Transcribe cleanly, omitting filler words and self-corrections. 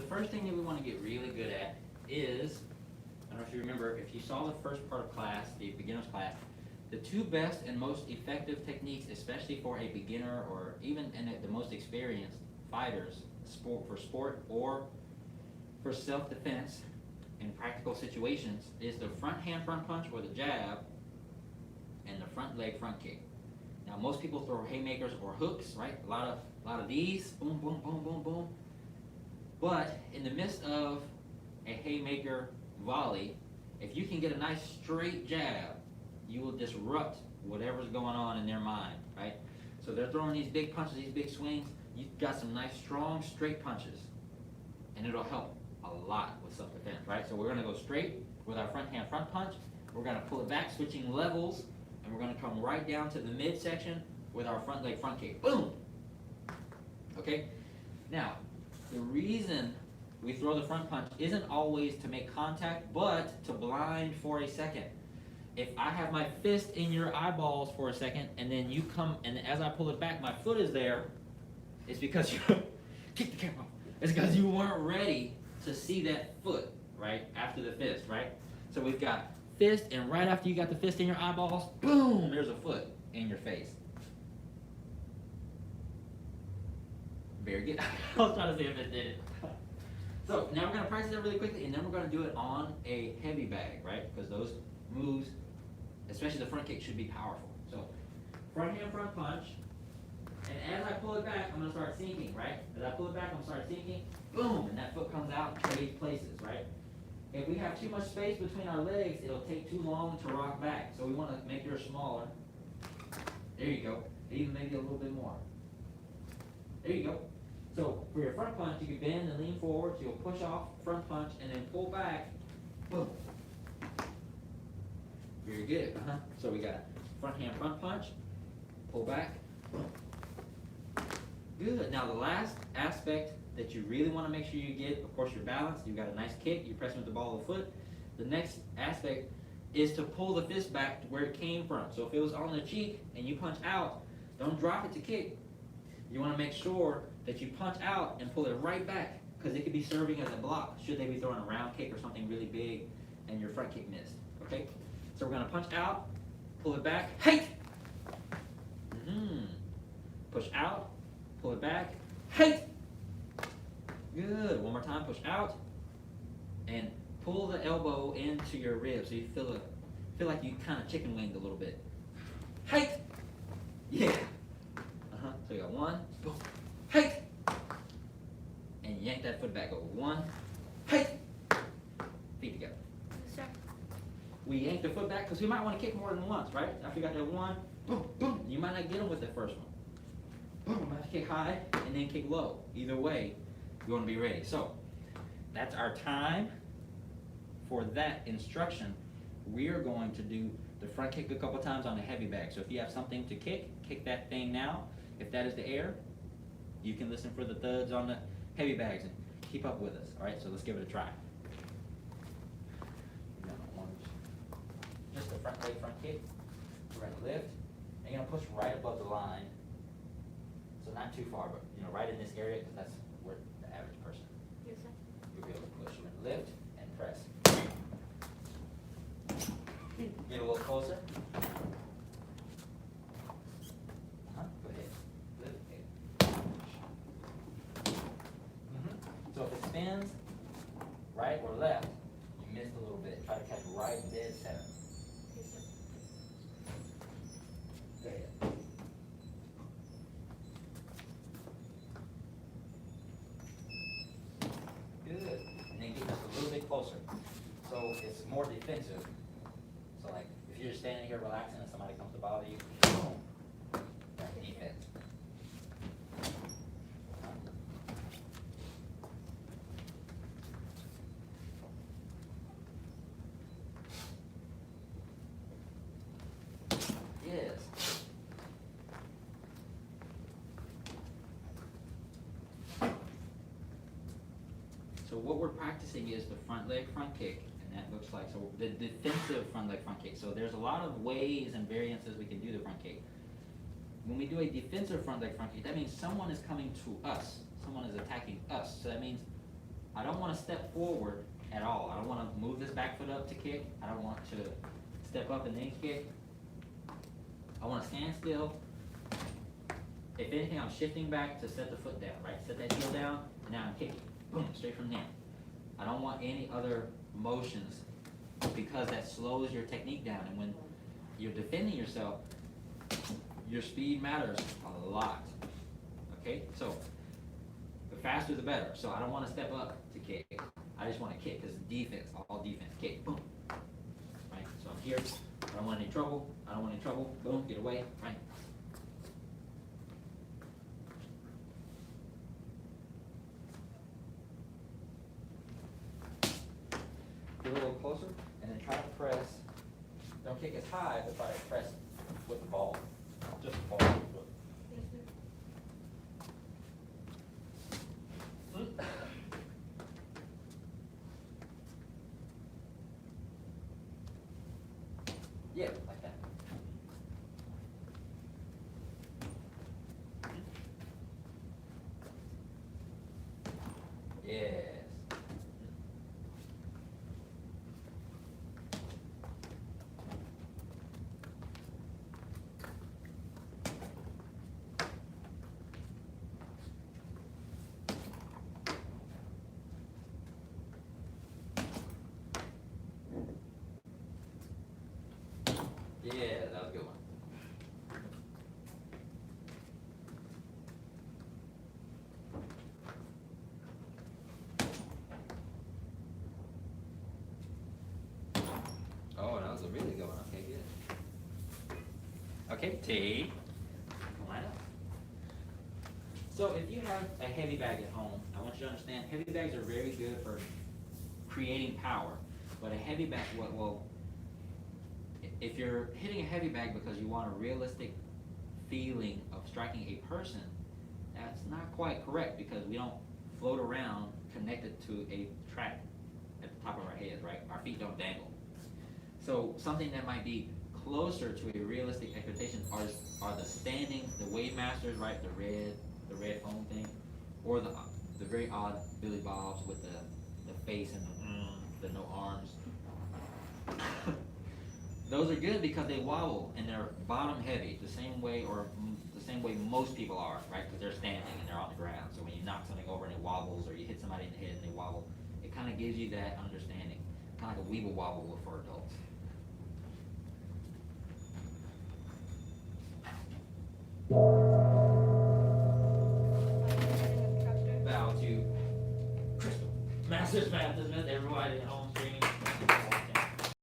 first thing that we want to get really good at is, I don't know if you remember, if you saw the first part of class, the beginner's class, the two best and most effective techniques, especially for a beginner or even the most experienced fighters, for sport or for self-defense in practical situations, is the front hand front punch or the jab and the front leg front kick. Now most people throw haymakers or hooks, right? A lot of these, boom, boom, boom, boom, boom. But in the midst of a haymaker volley, if you can get a nice straight jab, you will disrupt whatever's going on in their mind, right? So they're throwing these big punches, these big swings. You've got some nice, strong, straight punches, and it'll help a lot with self-defense, right? So we're going to go straight with our front hand front punch. We're going to pull it back, switching levels, and we're going to come right down to the midsection with our front leg front kick. Boom! Okay? Now, the reason we throw the front punch isn't always to make contact, but to blind for a second. If I have my fist in your eyeballs for a second, and then you come, and as I pull it back, my foot is there, it's because you kick the camera off. It's because you weren't ready to see that foot, right, after the fist, right? So we've got fist, and right after you got the fist in your eyeballs, boom, there's a foot in your face. Very good. I was trying to see if it did it. So now we're going to practice that really quickly, and then we're going to do it on a heavy bag, right? Because those moves, especially the front kick, should be powerful. So front hand front punch, and as I pull it back, I'm going to start sinking, right? As I pull it back, I'm going to start sinking, boom, and that foot comes out and trades places, right? If we have too much space between our legs, it'll take too long to rock back. So we want to make yours smaller. There you go. Even maybe a little bit more. There you go. So for your front punch, you can bend and lean forward, so you'll push off, front punch, and then pull back, boom. Very good. So we got front hand front punch, pull back, boom. Good. Now the last aspect that you really want to make sure you get, of course, your balance. You've got a nice kick, you're pressing with the ball of the foot. The next aspect is to pull the fist back to where it came from. So if it was on the cheek and you punch out, don't drop it to kick. You want to make sure that you punch out and pull it right back, because it could be serving as a block should they be throwing a round kick or something really big and your front kick missed. Okay? So we're going to punch out, pull it back, hey! Push out, pull it back, hey! Good. One more time, push out, and pull the elbow into your ribs so you feel like you kind of chicken winged a little bit. Hey! Yeah. So you got one, boom, hey! And yank that foot back over. One, hey! Feet together. Yes, sir. We yank the foot back because we might want to kick more than once, right? After you got that one, boom, boom, you might not get them with the first one. Boom, you might have to kick high and then kick low. Either way, you want to be ready. So that's our time for that instruction. We are going to do the front kick a couple times on the heavy bag. So if you have something to kick that thing now. If that is the air, you can listen for the thuds on the heavy bags and keep up with us. All right, so let's give it a try. Just the front leg front kick. We're going to lift, and you're going to push right above the line. So not too far, but right in this area, because that's where the average person. Yes, sir. You'll be able to push. You're going to lift and press. Get a little closer. Go ahead. Lift. So if it spins right or left, you missed a little bit. Try to catch right dead center. Yes, sir. Go ahead. Good. And then get just a little bit closer. So it's more defensive. So like if you're just standing here relaxing and somebody comes to bother you, boom. That's defense. Yes. So what we're practicing is the front leg front kick, and that looks like, so the defensive front leg front kick. So there's a lot of ways and variances we can do the front kick. When we do a defensive front leg front kick, that means someone is coming to us. Someone is attacking us. So that means I don't want to step forward at all. I don't want to move this back foot up to kick. I don't want to step up and then kick. I want to stand still. If anything, I'm shifting back to set the foot down, right? Set that heel down, and now I'm kicking. Boom, straight from there. I don't want any other motions because that slows your technique down. And when you're defending yourself, your speed matters a lot. Okay, so the faster the better. So I don't want to step up to kick. I just want to kick because defense, all defense, kick, boom. Right, so I'm here. I don't want any trouble. I don't want any trouble. Boom, get away, right? Get a little closer and then try to press. Don't kick as high, but try to press with the ball. Just the ball. Yeah, like that. Yes. Yeah, that was a good one. Oh, that was a really good one. Okay, good. Okay, T. Line up. So if you have a heavy bag at home, I want you to understand heavy bags are very good for creating power. But a heavy bag, if you're hitting a heavy bag because you want a realistic feeling of striking a person, that's not quite correct because we don't float around connected to a track at the top of our heads, right? Our feet don't dangle. So something that might be closer to a realistic expectation are the standing, the wave masters, right? The red foam thing, or the very odd Billy Bobs with the face and the no arms. Those are good because they wobble and they're bottom heavy, the same way most people are, right? Because they're standing and they're on the ground. So when you knock something over and it wobbles, or you hit somebody in the head and they wobble, it kind of gives you that understanding, kind of like a weeble wobble for adults. Bow to Crystal. Masters, everybody at home streaming.